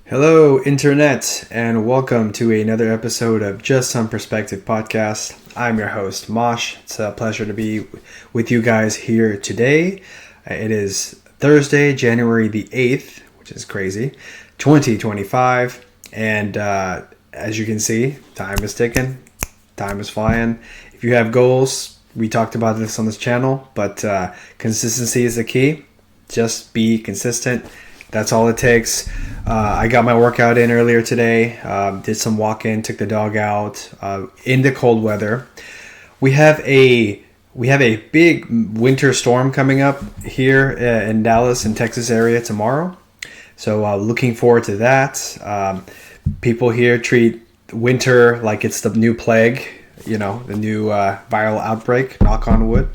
Hello, Internet, and welcome to another episode of Just Some Perspective podcast. I'm your host, Mosh. It's a pleasure to be with you guys here today. It is Thursday, January the 8th, which is crazy, 2025. And as you can see, time is ticking, time is flying. If you have goals, we talked about this on this channel, but consistency is the key. Just be consistent. That's all it takes. I got my workout in earlier today. Did some walk-in, took the dog out in the cold weather. We have a big winter storm coming up here in Dallas and Texas area tomorrow. So looking forward to that. People here treat winter like it's the new plague, the new viral outbreak, knock on wood.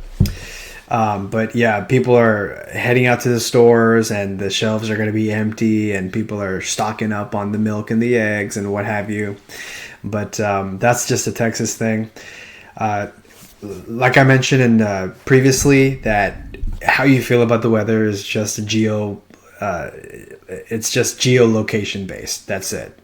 But yeah, people are heading out to the stores and the shelves are going to be empty and people are stocking up on the milk and the eggs and what have you. But that's just a Texas thing. Like I mentioned previously, that how you feel about the weather is just it's just geolocation based. That's it.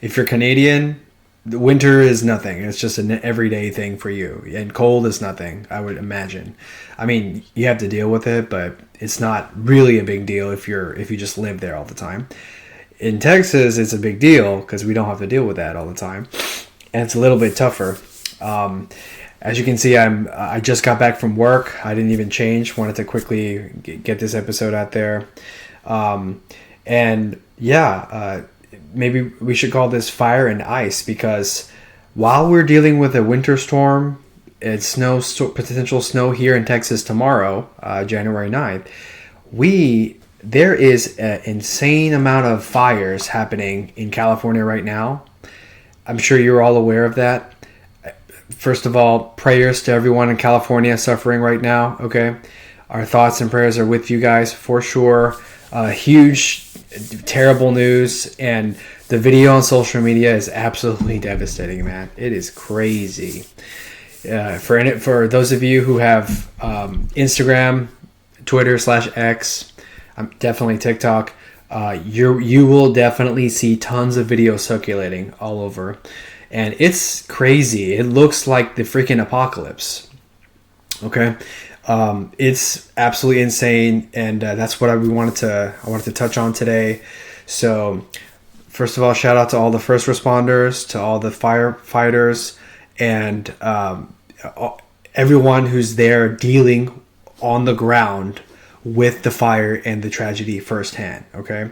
If you're Canadian, the winter is nothing. It's just an everyday thing for you. And cold is nothing, I would imagine. I mean, you have to deal with it, but it's not really a big deal if you just live there all the time. In Texas, it's a big deal because we don't have to deal with that all the time. And it's a little bit tougher. As you can see, I just got back from work. I didn't even change. Wanted to quickly get this episode out there. Maybe we should call this fire and ice, because while we're dealing with a winter storm, it's potential snow here in Texas tomorrow, January 9th. There is an insane amount of fires happening in California right now. I'm sure you're all aware of that. First of all, prayers to everyone in California suffering right now, okay? Our thoughts and prayers are with you guys for sure. Huge, terrible news, and the video on social media is absolutely devastating, man. It is crazy. For those of you who have Instagram, Twitter /X, definitely TikTok, you will definitely see tons of videos circulating all over, and it's crazy. It looks like the freaking apocalypse. Okay. It's absolutely insane, and that's what I wanted to touch on today. So, first of all, shout out to all the first responders, to all the firefighters, and everyone who's there dealing on the ground with the fire and the tragedy firsthand. Okay,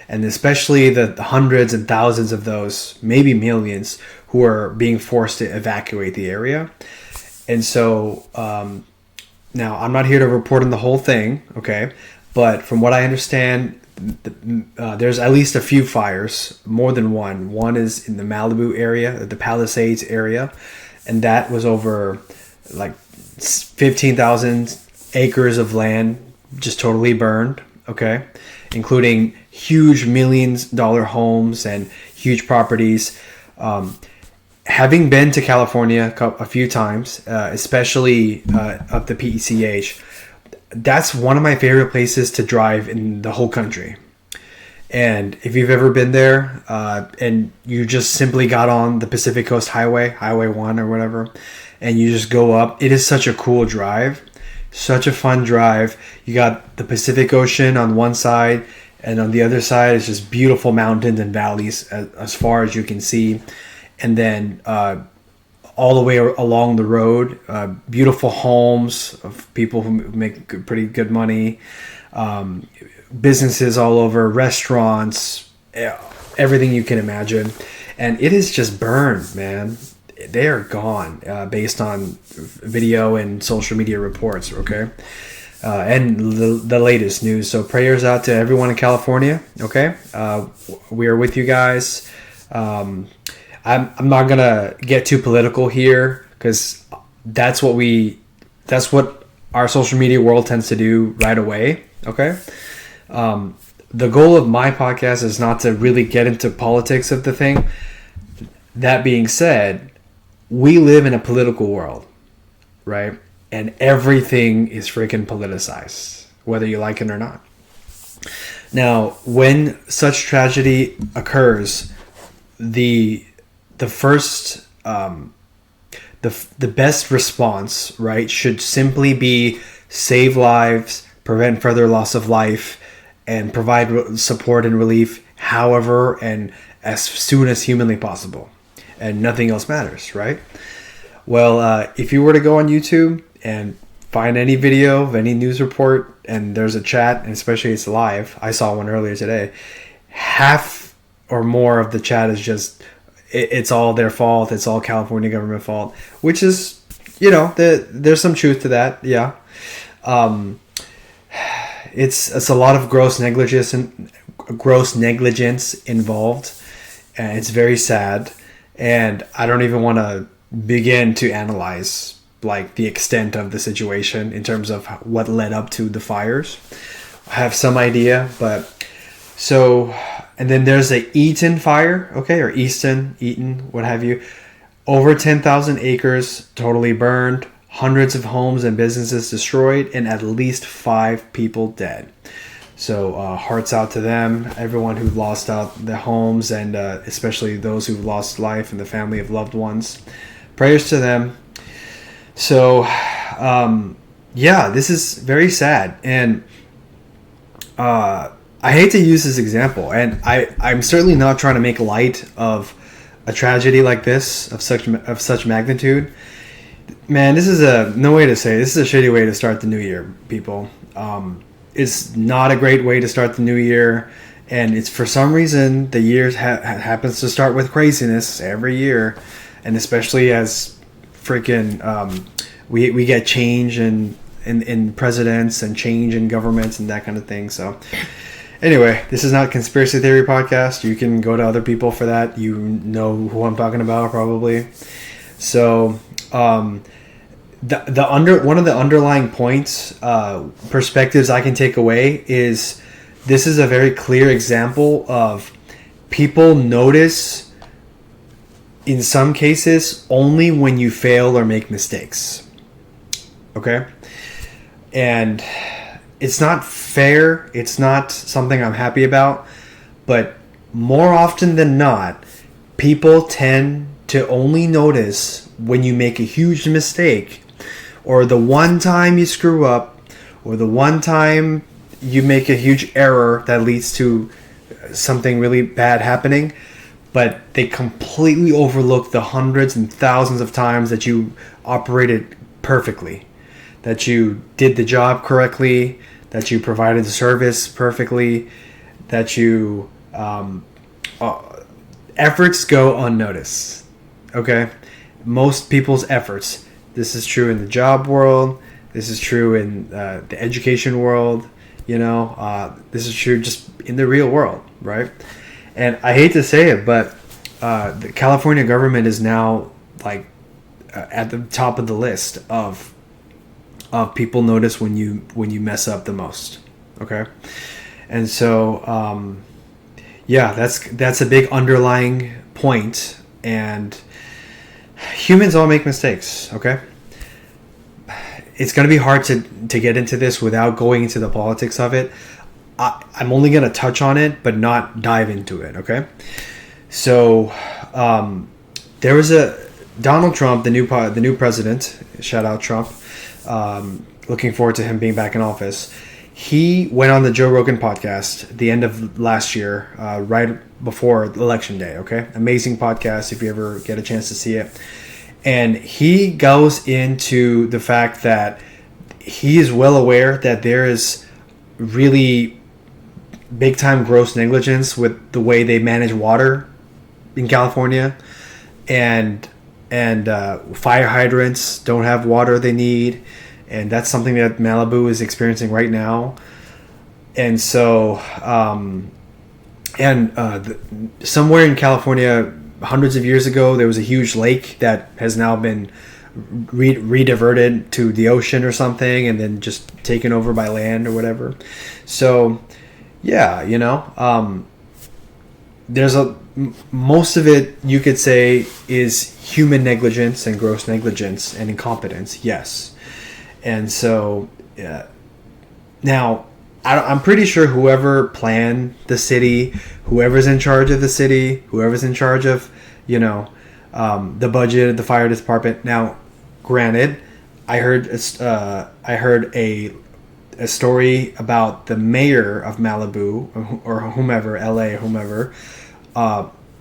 and especially the hundreds and thousands of those, maybe millions, who are being forced to evacuate the area. And so, now, I'm not here to report on the whole thing, okay? But from what I understand, there's at least a few fires, more than one. One is in the Malibu area, the Palisades area, and that was over like 15,000 acres of land just totally burned, okay? Including huge millions-dollar homes and huge properties. Having been to California a few times, especially up the PECH, that's one of my favorite places to drive in the whole country. And if you've ever been there and you just simply got on the Pacific Coast Highway, Highway 1 or whatever, and you just go up, it is such a cool drive, such a fun drive. You got the Pacific Ocean on one side, and on the other side is just beautiful mountains and valleys as far as you can see. And then all the way along the road, beautiful homes of people who make pretty good money, businesses all over, restaurants, everything you can imagine. And it is just burned, man. They are gone based on video and social media reports, okay? And the latest news. So prayers out to everyone in California, okay? We are with you guys. I'm not gonna get too political here, because that's what our social media world tends to do right away. Okay. The goal of my podcast is not to really get into politics of the thing. That being said, we live in a political world, right? And everything is freaking politicized, whether you like it or not. Now, when such tragedy occurs, the the first the best response, right, should simply be save lives, prevent further loss of life, and provide support and relief however and as soon as humanly possible. And nothing else matters, right? Well, if you were to go on YouTube and find any video of any news report and there's a chat, and especially it's live, I saw one earlier today, half or more of the chat is just, it's all their fault, it's all California government fault, which is, there's some truth to that, yeah. It's a lot of gross negligence involved, and it's very sad, and I don't even want to begin to analyze like the extent of the situation in terms of what led up to the fires. I have some idea, but so, and then there's the Eaton fire, okay, or Easton, what have you. Over 10,000 acres totally burned, hundreds of homes and businesses destroyed, and at least 5 people dead. So hearts out to them, everyone who lost out their homes, and especially those who've lost life and the family of loved ones. Prayers to them. So, this is very sad, and I hate to use this example, and I'm certainly not trying to make light of a tragedy like this of such magnitude. Man, this is no way to say it. This is a shitty way to start the new year, people. It's not a great way to start the new year, and it's for some reason the year happens to start with craziness every year, and especially as freaking we get change in presidents and change in governments and that kind of thing. So anyway, this is not a conspiracy theory podcast. You can go to other people for that. You know who I'm talking about probably. So one of the underlying points, perspectives I can take away is this is a very clear example of people notice in some cases only when you fail or make mistakes. Okay? And it's not fair. It's not something I'm happy about. But more often than not, people tend to only notice when you make a huge mistake, or the one time you screw up, or the one time you make a huge error that leads to something really bad happening. But they completely overlook the hundreds and thousands of times that you operated perfectly, that you did the job correctly, that you provided the service perfectly, that you efforts go unnoticed. Okay, most people's efforts. This is true in the job world. This is true in the education world. This is true just in the real world, right? And I hate to say it, but the California government is now like at the top of the list of people notice when you mess up the most. Okay, and so that's a big underlying point. And humans all make mistakes. Okay, it's going to be hard to get into this without going into the politics of it. I'm only going to touch on it, but not dive into it, okay? So, there was Donald Trump, the new president, shout out Trump, looking forward to him being back in office. He went on the Joe Rogan podcast at the end of last year, right before Election Day, okay? Amazing podcast if you ever get a chance to see it. And he goes into the fact that he is well aware that there is really big time gross negligence with the way they manage water in California, and fire hydrants don't have water they need, and that's something that Malibu is experiencing right now. And so somewhere in California hundreds of years ago there was a huge lake that has now been rediverted to the ocean or something, and then just taken over by land or whatever. So there's most of it you could say is human negligence and gross negligence and incompetence, yes. And so now I'm pretty sure whoever planned the city, whoever's in charge of the city, whoever's in charge of, you know, the budget, the fire department. Now, granted, I heard a story about the mayor of Malibu or whomever, LA, whomever,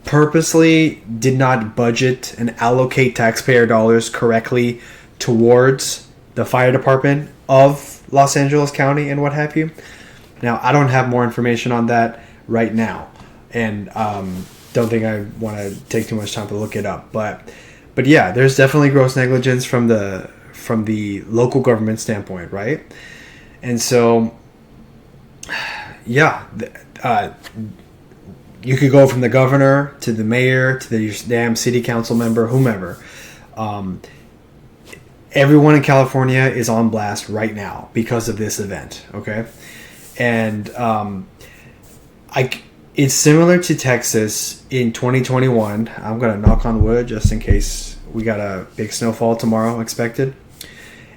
purposely did not budget and allocate taxpayer dollars correctly towards the fire department of Los Angeles County and what have you. Now, I don't have more information on that right now, and don't think I want to take too much time to look it up. But yeah, there's definitely gross negligence from the local government standpoint, right? And so, yeah, you could go from the governor to the mayor to the damn city council member, whomever. Everyone in California is on blast right now because of this event, okay? And it's similar to Texas in 2021. I'm going to knock on wood just in case we got a big snowfall tomorrow expected.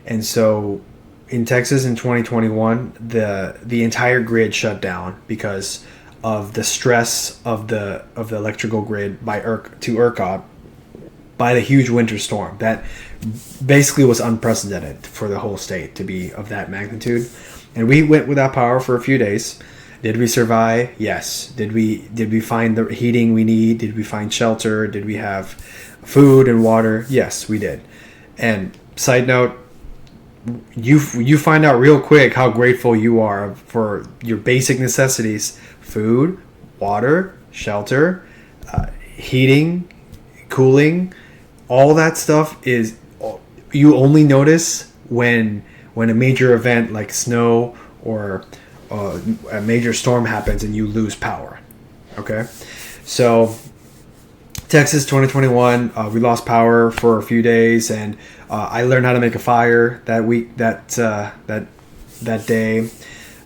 And so in Texas in 2021, the entire grid shut down because of the stress of the electrical grid by ERCOT by the huge winter storm that basically was unprecedented for the whole state to be of that magnitude. And we went without power for a few days. Did we survive? Yes. Did we find the heating we need? Did we find shelter? Did we have food and water? Yes, we did. And side note, you find out real quick how grateful you are for your basic necessities: food, water, shelter, heating, cooling. All that stuff is you only notice when a major event like snow or a major storm happens and you lose power. Okay, so Texas 2021, we lost power for a few days, and I learned how to make a fire that week. That day,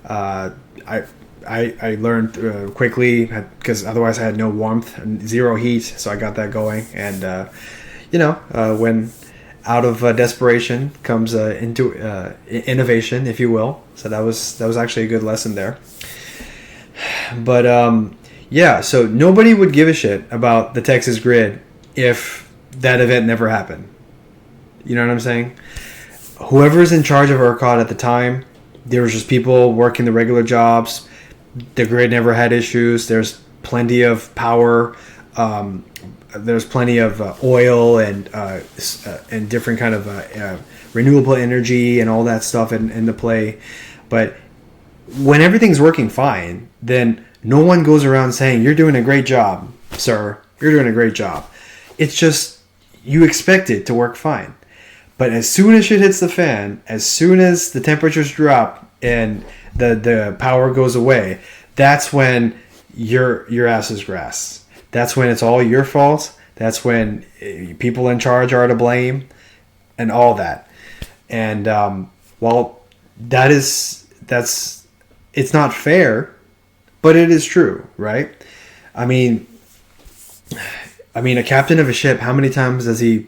I learned quickly because otherwise I had no warmth and zero heat, so I got that going. And when out of desperation comes into innovation, if you will. So that was actually a good lesson there. But yeah, so nobody would give a shit about the Texas grid if that event never happened. You know what I'm saying? Whoever's in charge of ERCOT at the time, there was just people working the regular jobs. The grid never had issues. There's plenty of power. There's plenty of oil and different kind of renewable energy and all that stuff in the play. But when everything's working fine, then no one goes around saying, "You're doing a great job, sir. You're doing a great job." It's just you expect it to work fine. But as soon as shit hits the fan, as soon as the temperatures drop and the power goes away, that's when your ass is grass. That's when it's all your fault. That's when people in charge are to blame and all that. And while it's not fair, but it is true, right? I mean, a captain of a ship, how many times does he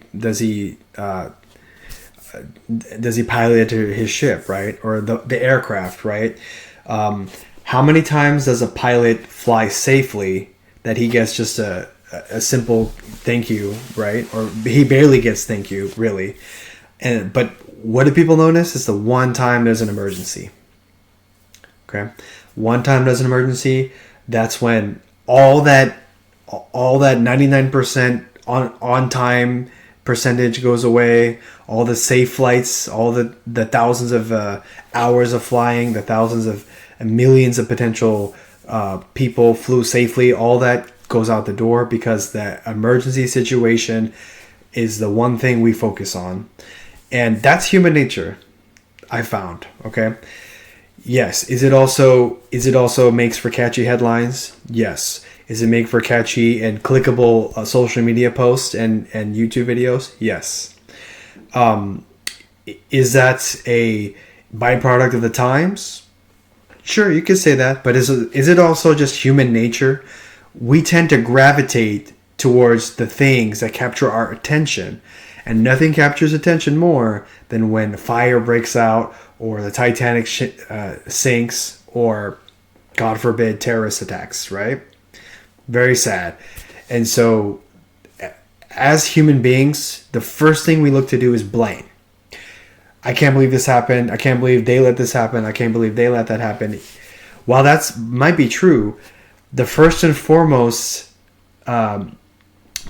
pilot his ship, right? Or the aircraft, right? How many times does a pilot fly safely that he gets just a simple thank you, right? Or he barely gets thank you, really. But what do people notice? It's the one time there's an emergency. Okay? One time there's an emergency, that's when all that 99% on time percentage goes away, all the safe flights, all the thousands of hours of flying, the thousands of millions of potential people flew safely, all that goes out the door because the emergency situation is the one thing we focus on. And that's human nature, I found, okay? Yes. Is it also makes for catchy headlines? Yes. Is it make for catchy and clickable social media posts and YouTube videos? Yes. Is that a byproduct of the times? Sure, you could say that, but is it also just human nature? We tend to gravitate towards the things that capture our attention, and nothing captures attention more than when fire breaks out, or the Titanic sinks, or, God forbid, terrorist attacks, right? Very sad. And so, as human beings, the first thing we look to do is blame. I can't believe this happened. I can't believe they let this happen. I can't believe they let that happen. While that might be true, the first and foremost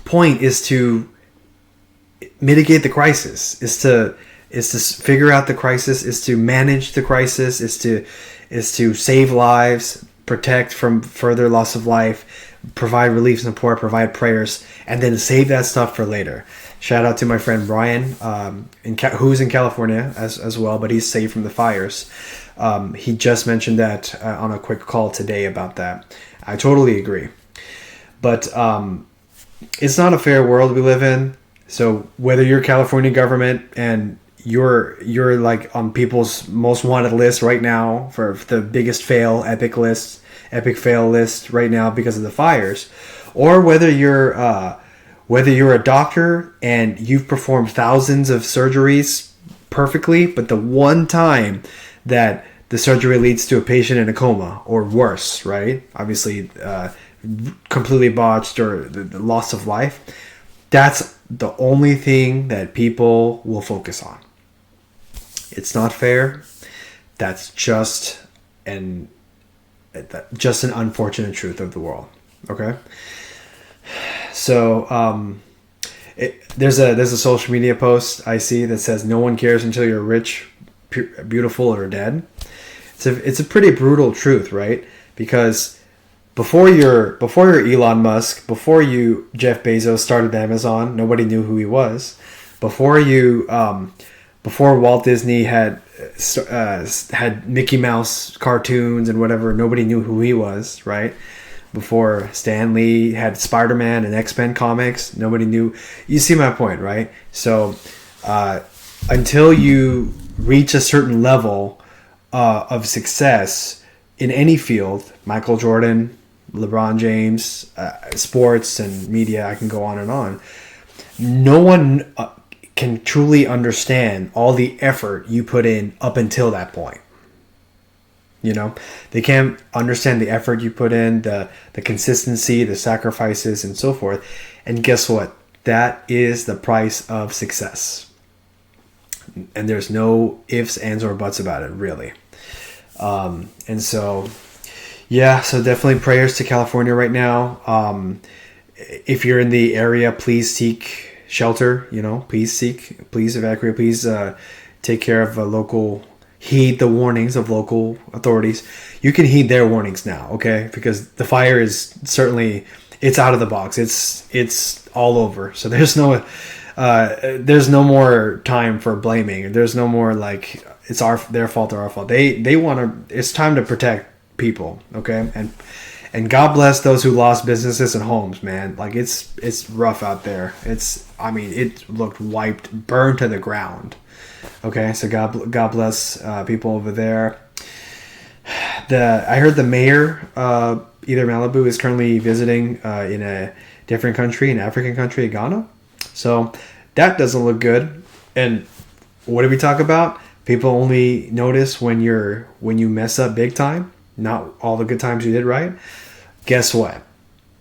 point is to mitigate the crisis, is to figure out the crisis, is to manage the crisis, is to save lives, protect from further loss of life, provide relief support, provide prayers, and then save that stuff for later. Shout out to my friend Brian, who's in California as well, but he's safe from the fires. He just mentioned that on a quick call today about that. I totally agree. But it's not a fair world we live in. So whether you're California government and you're like on people's most wanted list right now for the biggest epic fail list right now because of the fires, or whether you're a doctor and you've performed thousands of surgeries perfectly, but the one time that the surgery leads to a patient in a coma or worse, right? Obviously, completely botched or the loss of life. That's the only thing that people will focus on. It's not fair. That's just an unfortunate truth of the world. Okay. So there's a social media post I see that says no one cares until you're rich, beautiful, or dead. It's a pretty brutal truth, right? Because before you're Elon Musk, before you Jeff Bezos started Amazon, nobody knew who he was. Before Walt Disney had Mickey Mouse cartoons and whatever, nobody knew who he was, right? Before Stan Lee had Spider-Man and X-Men comics, nobody knew. You see my point, right? So until you reach a certain level of success in any field, Michael Jordan, LeBron James, sports and media, I can go on and on. No one can truly understand all the effort you put in up until that point. You know, they can't understand the effort you put in, the consistency, the sacrifices, and so forth. And guess what? That is the price of success. And there's no ifs, ands, or buts about it, really. And so, yeah, so definitely prayers to California right now. If you're in the area, please seek shelter. You know, please evacuate. Please take care of heed the warnings of local authorities. You can heed their warnings now, okay? Because the fire is certainly, it's out of the box. It's all over. So there's no more time for blaming. There's no more like it's their fault or our fault. They want to. It's time to protect people, okay? And God bless those who lost businesses and homes, man. Like it's rough out there. It looked burned to the ground. Okay, so God bless people over there. I heard the mayor, either Malibu, is currently visiting in a different country, an African country, Ghana. So that doesn't look good. And what do we talk about? People only notice when you mess up big time, not all the good times you did right. Guess what?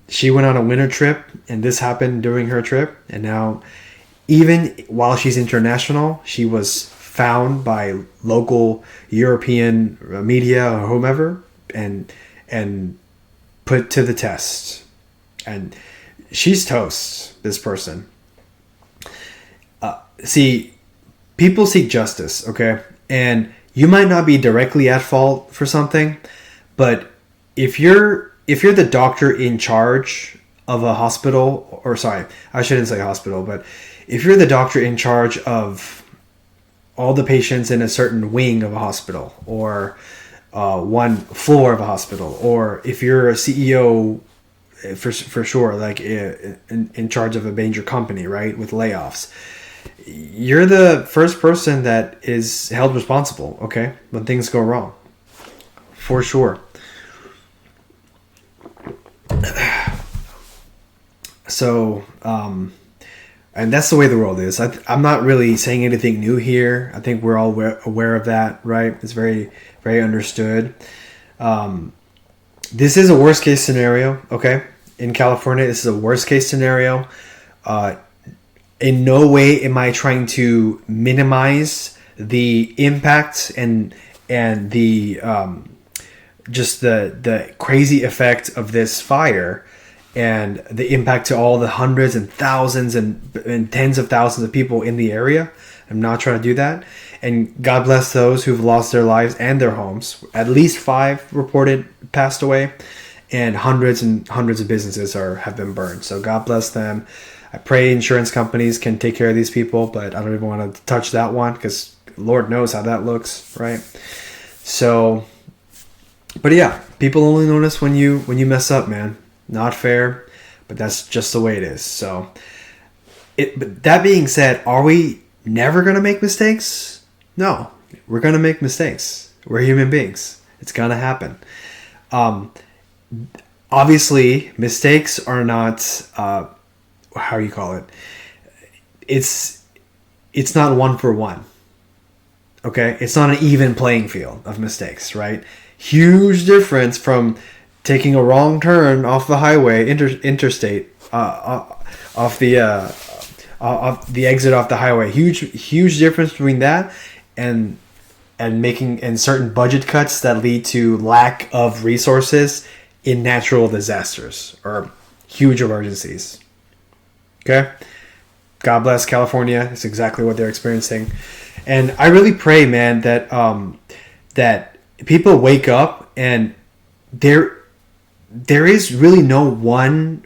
She went on a winter trip, and this happened during her trip, and now, even while she's international, she was found by local European media or whomever and put to the test. And she's toast, this person. See, people seek justice, okay? And you might not be directly at fault for something, but if you're the doctor in charge of a hospital, or sorry, I shouldn't say hospital, but if you're the doctor in charge of all the patients in a certain wing of a hospital or one floor of a hospital, or if you're a CEO for sure, like in charge of a major company, right, with layoffs, you're the first person that is held responsible, okay, when things go wrong, for sure. So, and that's the way the world is. I'm not really saying anything new here. I think we're all aware of that, right? It's very, very understood. This is a worst case scenario, okay? In California, this is a worst case scenario. In no way am I trying to minimize the impact and the just the crazy effect of this fire and the impact to all the hundreds and thousands and tens of thousands of people in the area. I'm not trying to do that. And God bless those who've lost their lives and their homes. At least 5 reported passed away, and hundreds and hundreds of businesses have been burned. So God bless them. I pray insurance companies can take care of these people, but I don't even want to touch that one because Lord knows how that looks, right? So, but yeah, people only notice when you mess up, man. Not fair, but that's just the way it is. So, but that being said, are we never going to make mistakes? No, we're going to make mistakes. We're human beings. It's going to happen. Obviously, mistakes are not, how you call it? It's not 1 for 1. Okay? It's not an even playing field of mistakes, right? Huge difference from taking a wrong turn off the highway, interstate, off the exit off the highway. Huge difference between that and making certain budget cuts that lead to lack of resources in natural disasters or huge emergencies. Okay? God bless California. It's exactly what they're experiencing. And I really pray, man, that that people wake up and there is really no one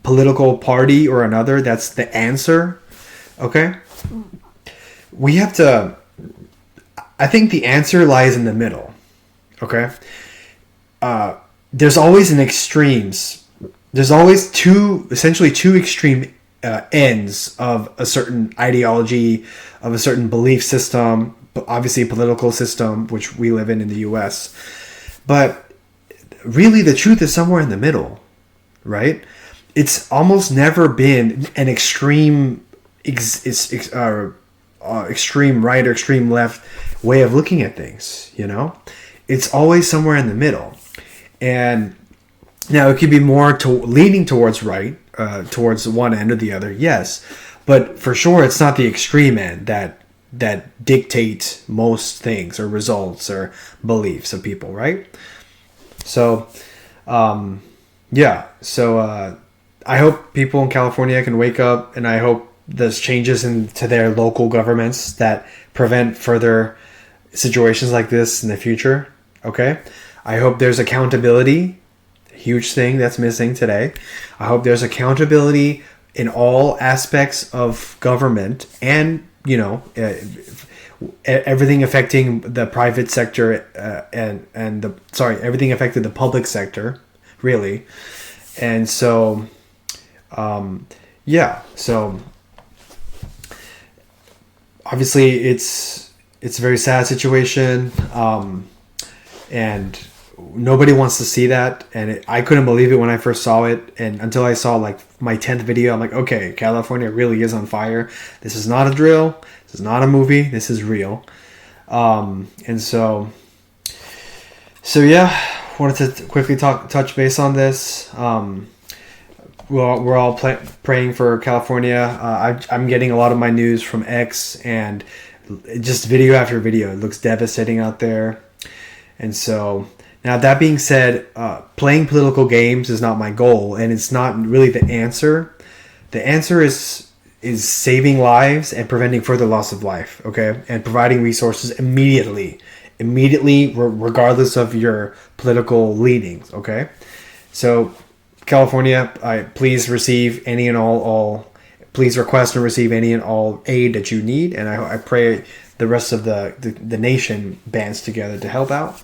political party or another that's the answer. Okay? We have to, I think the answer lies in the middle. Okay? There's always an extremes. There's always essentially two extreme ends of a certain ideology, of a certain belief system, obviously a political system, which we live in the U.S. But really the truth is somewhere in the middle, right? It's almost never been an extreme extreme right or extreme left way of looking at things, you know? It's always somewhere in the middle. And now it could be more leaning towards right, towards one end or the other, yes. But for sure, it's not the extreme end that dictate most things or results or beliefs of people, right? So, yeah. So I hope people in California can wake up, and I hope there's changes into their local governments that prevent further situations like this in the future. Okay? I hope there's accountability. Huge thing that's missing today. I hope there's accountability in all aspects of government and, you know, everything affecting the private sector everything affecting the public sector, really. And so, yeah. So obviously it's a very sad situation. And nobody wants to see that, and I couldn't believe it when I first saw it, and until I saw like my 10th video, I'm like, okay, California really is on fire. This is not a drill. This is not a movie. This is real. And so yeah, wanted to quickly touch base on this. We're all praying for California. I'm getting a lot of my news from X, and just video after video. It looks devastating out there. And so, now that being said, playing political games is not my goal, and it's not really the answer. The answer is saving lives and preventing further loss of life, okay? And providing resources immediately, regardless of your political leanings, okay? So, California, please receive any and all please request and receive any and all aid that you need, and I pray the rest of the nation bands together to help out,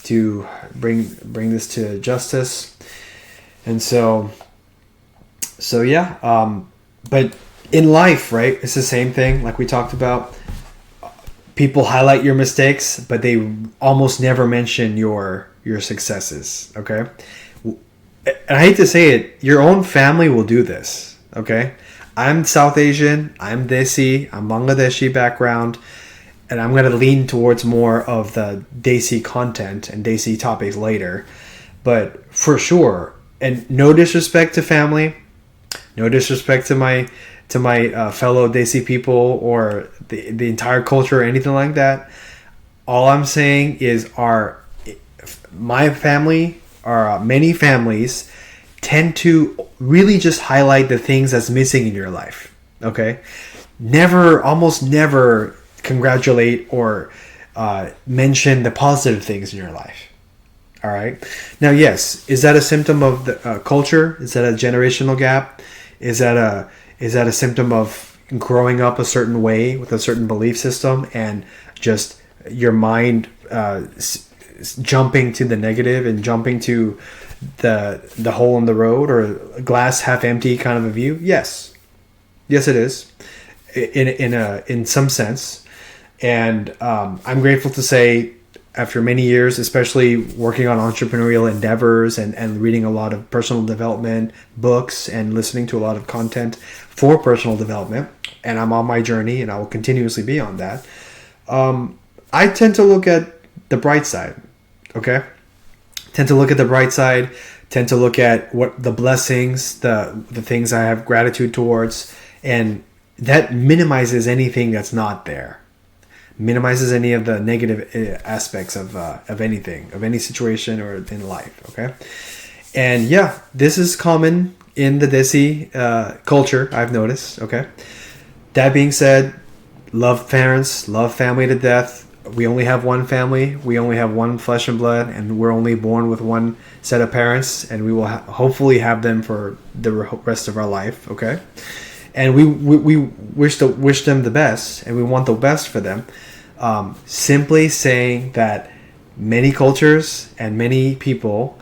to bring this to justice. And so yeah, but in life, right, it's the same thing like we talked about. People highlight your mistakes, but they almost never mention your successes, okay? And I hate to say it, your own family will do this, okay? I'm South Asian, I'm Desi, I'm Bangladeshi background. and I'm going to lean towards more of the Desi content and Desi topics later, but for sure, and no disrespect to family, no disrespect to my fellow Desi people or the entire culture or anything like that. All I'm saying is my family, or many families, tend to really just highlight the things that's missing in your life. Okay, almost never congratulate or mention the positive things in your life. All right. Now, yes, is that a symptom of the culture? Is that a generational gap? Is that a symptom of growing up a certain way with a certain belief system and just your mind jumping to the negative and jumping to the hole in the road, or glass half empty kind of a view? Yes, it is, in some sense, and I'm grateful to say, after many years, especially working on entrepreneurial endeavors and reading a lot of personal development books and listening to a lot of content for personal development, and I'm on my journey and I will continuously be on that, I tend to look at the bright side. Okay, tend to look at the bright side, tend to look at what the blessings, the things I have gratitude towards, and that minimizes anything that's not there. Minimizes any of the negative aspects of anything, of any situation or in life. Okay, and yeah, this is common in the Desi culture, I've noticed. Okay, that being said, love parents, love family to death. We only have one family. We only have one flesh and blood, and we're only born with one set of parents, and we will hopefully have them for the rest of our life. Okay, and we wish them the best, and we want the best for them. Simply saying that many cultures and many people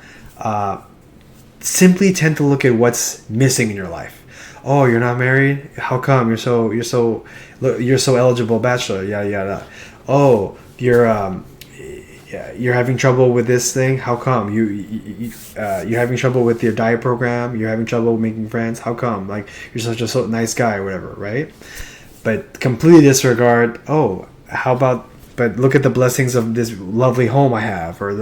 simply tend to look at what's missing in your life. Oh, you're not married? How come? You're so eligible bachelor. Yada. Oh, you're having trouble with this thing. How come? You're having trouble with your diet program. You're having trouble making friends. How come? Like, you're such a nice guy or whatever, right? But completely disregard. Oh, how about? But look at the blessings of this lovely home I have, or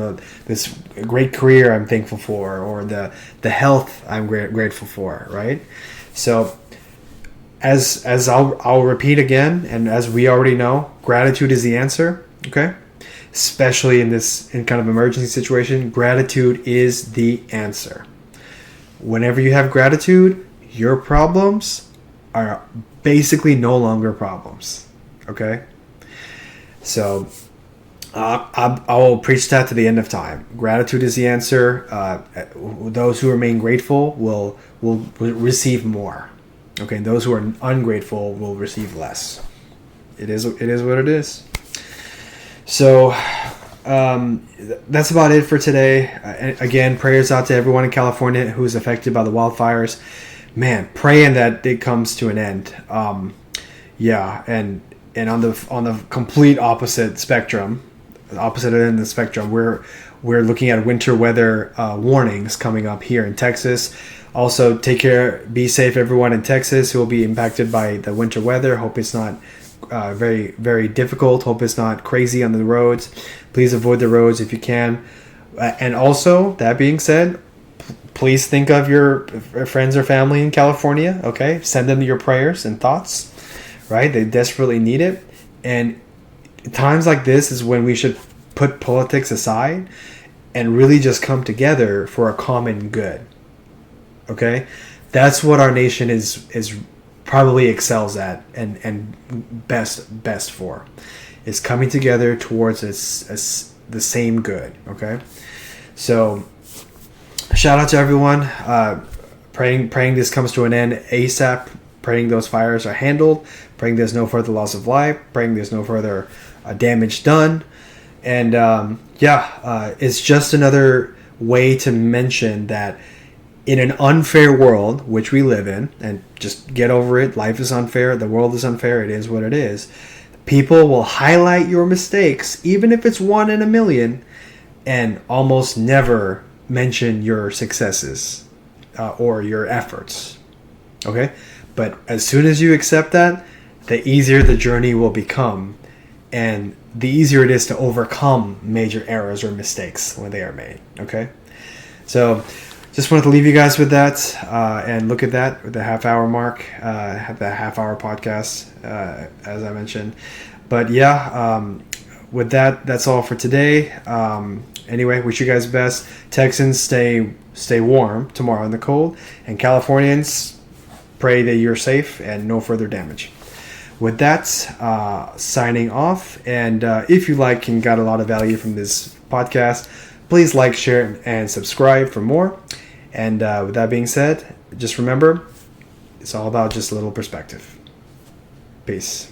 this great career I'm thankful for, or the health I'm grateful for, right? So, as I'll repeat again, and as we already know, gratitude is the answer. Okay, especially in kind of emergency situation, gratitude is the answer. Whenever you have gratitude, your problems are basically no longer problems. Okay, so I will preach that to the end of time. Gratitude is the answer. Those who remain grateful will receive more. Okay, those who are ungrateful will receive less. It is what it is. So that's about it for today. Again, prayers out to everyone in California who is affected by the wildfires. Man, praying that it comes to an end. And on the complete opposite spectrum, the opposite end of the spectrum, we're looking at winter weather warnings coming up here in Texas. Also, take care, be safe, everyone in Texas who will be impacted by the winter weather. Hope it's not very, very difficult. Hope it's not crazy on the roads. Please avoid the roads if you can. And also, that being said, please think of your friends or family in California. Okay, send them your prayers and thoughts. Right, they desperately need it. And times like this is when we should put politics aside and really just come together for a common good. Okay, that's what our nation is probably excels at and best for, is coming together towards the same good. Okay, so shout out to everyone. Praying this comes to an end ASAP. Praying those fires are handled. Praying there's no further loss of life. Praying there's no further damage done. And it's just another way to mention that in an unfair world, which we live in, and just get over it, life is unfair, the world is unfair, it is what it is, people will highlight your mistakes, even if it's 1 in a million, and almost never mention your successes or your efforts. Okay? But as soon as you accept that, the easier the journey will become. and the easier it is to overcome major errors or mistakes when they are made. Okay, so just wanted to leave you guys with that, and look at that with the half-hour mark, the half-hour podcast, as I mentioned. But yeah, with that, that's all for today. Anyway, wish you guys the best. Texans, stay warm tomorrow in the cold, and Californians, pray that you're safe and no further damage. With that, signing off. And if you like and got a lot of value from this podcast, please like, share, and subscribe for more. And with that being said, just remember, it's all about just a little perspective. Peace.